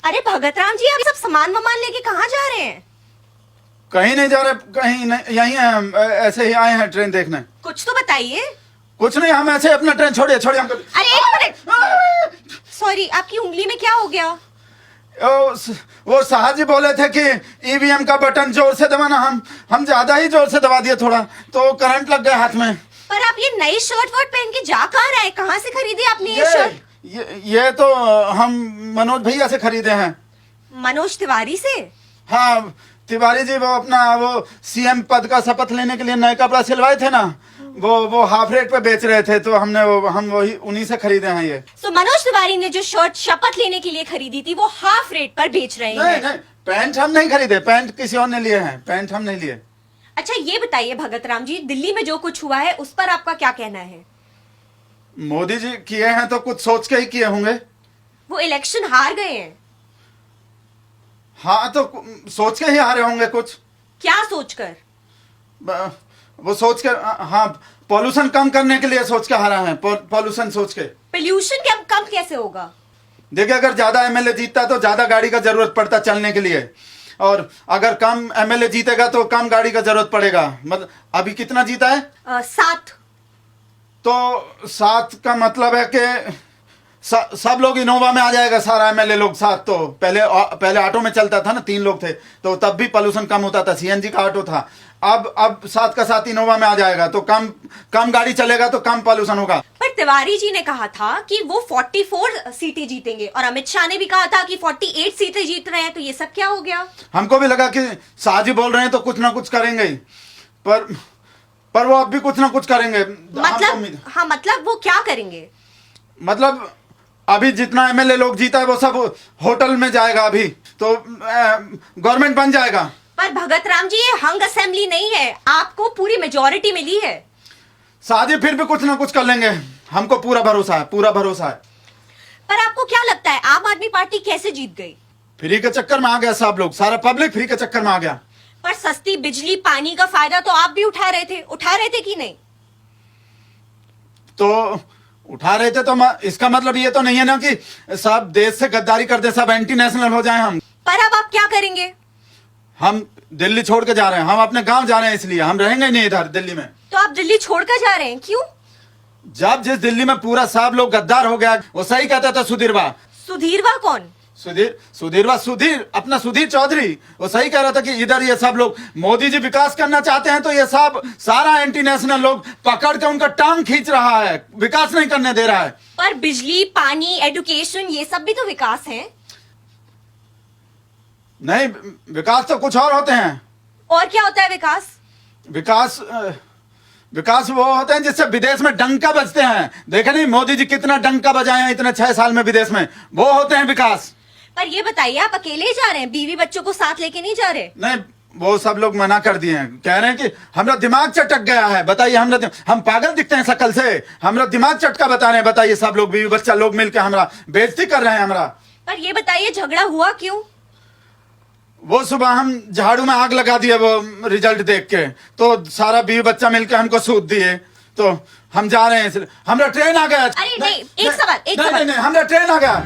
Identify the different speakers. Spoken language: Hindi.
Speaker 1: अरे भगत राम जी, आप सब सामान वामान लेके कहाँ जा रहे हैं?
Speaker 2: कहीं नहीं जा रहे, कहीं नहीं, यहीं हैं हम, ऐसे ही आए हैं ट्रेन देखने।
Speaker 1: कुछ तो बताइए।
Speaker 2: कुछ नहीं, हम ऐसे अपना ट्रेन छोड़िए छोड़िए हमको।
Speaker 1: अरे एक मिनट, सॉरी, आपकी उंगली में क्या हो गया?
Speaker 2: वो साहब जी बोले थे कि ईवीएम का बटन जोर से दबाना, हम ज्यादा ही जोर से दबा दिए थोड़ा, तो करंट लग गया हाथ में।
Speaker 1: पर आप ये नई शर्ट वर्ट पहन के जा कहाँ रहे? कहाँ से खरीदी आपने ये शर्ट?
Speaker 2: ये तो हम मनोज भैया से खरीदे हैं।
Speaker 1: मनोज तिवारी से?
Speaker 2: हाँ, तिवारी जी वो सीएम पद का शपथ लेने के लिए नए कपड़ा सिलवाए थे ना, वो हाफ रेट पे बेच रहे थे, तो हम वही उन्हीं से खरीदे हैं ये।
Speaker 1: तो मनोज तिवारी ने जो शर्ट शपथ लेने के लिए खरीदी थी वो हाफ रेट पर बेच रहे हैं?
Speaker 2: नहीं, पैंट हम नहीं खरीदे, पैंट किसी और ने लिए हैं, पैंट हम नहीं लिए।
Speaker 1: अच्छा ये बताइए भगत राम जी, दिल्ली में जो कुछ हुआ है उस पर आपका क्या कहना है?
Speaker 2: मोदी जी किए हैं तो कुछ सोच के ही किए होंगे।
Speaker 1: वो इलेक्शन हार गए हैं।
Speaker 2: हाँ, तो सोच के ही हारे होंगे कुछ।
Speaker 1: क्या सोचकर?
Speaker 2: वो सोच के, हाँ, पॉल्यूशन कम करने के लिए सोच के हारा है, पॉल्यूशन सोच के।
Speaker 1: पोल्यूशन कम कैसे होगा?
Speaker 2: देखिए, अगर ज्यादा एमएलए जीतता तो ज्यादा गाड़ी का जरूरत पड़ता चलने के लिए, और अगर कम एमएलए जीतेगा तो कम गाड़ी का जरूरत पड़ेगा। मतलब अभी कितना जीता है?
Speaker 1: 7।
Speaker 2: तो 7 का मतलब है कि सब लोग इनोवा में आ जाएगा, सारा एमएलए लोग साथ। तो पहले ऑटो में चलता था ना, 3 लोग थे, तो तब भी पोल्यूशन कम होता था, सीएनजी का ऑटो था। अब 7 का 7 इनोवा में आ जाएगा, तो कम गाड़ी चलेगा तो कम पोल्यूशन होगा।
Speaker 1: पर तिवारी जी ने कहा था कि वो 44 सीटें जीतेंगे, और अमित शाह ने भी कहा था कि 48 सीटें जीत रहे हैं, तो ये सब क्या हो गया?
Speaker 2: हमको भी लगा कि शाह जी बोल रहे हैं तो कुछ ना कुछ करेंगे ही, पर वो अब भी कुछ ना कुछ करेंगे।
Speaker 1: मतलब वो क्या करेंगे?
Speaker 2: मतलब अभी जितना एमएलए लोग जीता है वो सब होटल में जाएगा, अभी तो गवर्नमेंट बन जाएगा।
Speaker 1: पर भगत राम जी, ये हंग असेंबली नहीं है, आपको पूरी मेजोरिटी मिली है।
Speaker 2: शादी फिर भी कुछ ना कुछ कर लेंगे, हमको पूरा भरोसा है, पूरा भरोसा है।
Speaker 1: पर आपको क्या लगता है आम आदमी पार्टी कैसे जीत गई?
Speaker 2: फ्री के चक्कर में आ गया सब लोग, सारा पब्लिक फ्री के चक्कर में आ गया।
Speaker 1: पर सस्ती बिजली पानी का फायदा तो आप भी उठा रहे थे कि नहीं?
Speaker 2: तो उठा रहे थे, तो इसका मतलब ये तो नहीं है ना कि सब देश से गद्दारी कर दे, सब एंटी नेशनल हो जाए हम।
Speaker 1: पर अब आप क्या करेंगे?
Speaker 2: हम दिल्ली छोड़ के जा रहे हैं, हम अपने गांव जा रहे हैं, इसलिए हम रहेंगे नहीं इधर दिल्ली में।
Speaker 1: तो आप दिल्ली छोड़कर जा रहे हैं, क्यों?
Speaker 2: जब जिस दिल्ली में पूरा सब लोग गद्दार हो गया, वो सही कहता था सुधीरवा।
Speaker 1: सुधीरवा कौन?
Speaker 2: सुधीर अपना सुधीर चौधरी, वो सही कह रहा था कि इधर ये सब लोग, मोदी जी विकास करना चाहते हैं तो ये सब सारा एंटी नेशनल लोग पकड़ के उनका टांग खींच रहा है, विकास नहीं करने दे रहा है।
Speaker 1: पर बिजली पानी एजुकेशन ये सब भी तो विकास है।
Speaker 2: नहीं, विकास तो कुछ और होते हैं।
Speaker 1: और क्या होता है विकास?
Speaker 2: विकास वो होते हैं जिससे विदेश में डंका बजते हैं। देखे नहीं मोदी जी कितना डंका बजाए हैं इतने 6 साल में विदेश में, वो होते हैं विकास।
Speaker 1: पर ये बताइए, आप अकेले जा रहे हैं, बीवी बच्चों को साथ लेके नहीं जा रहे?
Speaker 2: नहीं, वो सब लोग मना कर दिए हैं, कह रहे हैं कि हमारा दिमाग चटक गया है। बताइए, हम पागल दिखते हैं शक्ल से? हमारा दिमाग चटका बता रहे हैं। बताइए, सब लोग बीवी बच्चा लोग मिलकर हमारा बेइज्जती कर रहे हैं हमारा।
Speaker 1: पर ये बताइए, झगड़ा हुआ क्यों?
Speaker 2: वो सुबह हम झाड़ू में आग लगा दिए, वो रिजल्ट देख के, तो सारा बीवी बच्चा मिलकर हमको सूद दिए, तो हम जा रहे हैं, इसलिए हमारा ट्रेन आ गया।
Speaker 1: अरे नहीं, एक सवाल।
Speaker 2: नहीं, हमारा ट्रेन आ गया।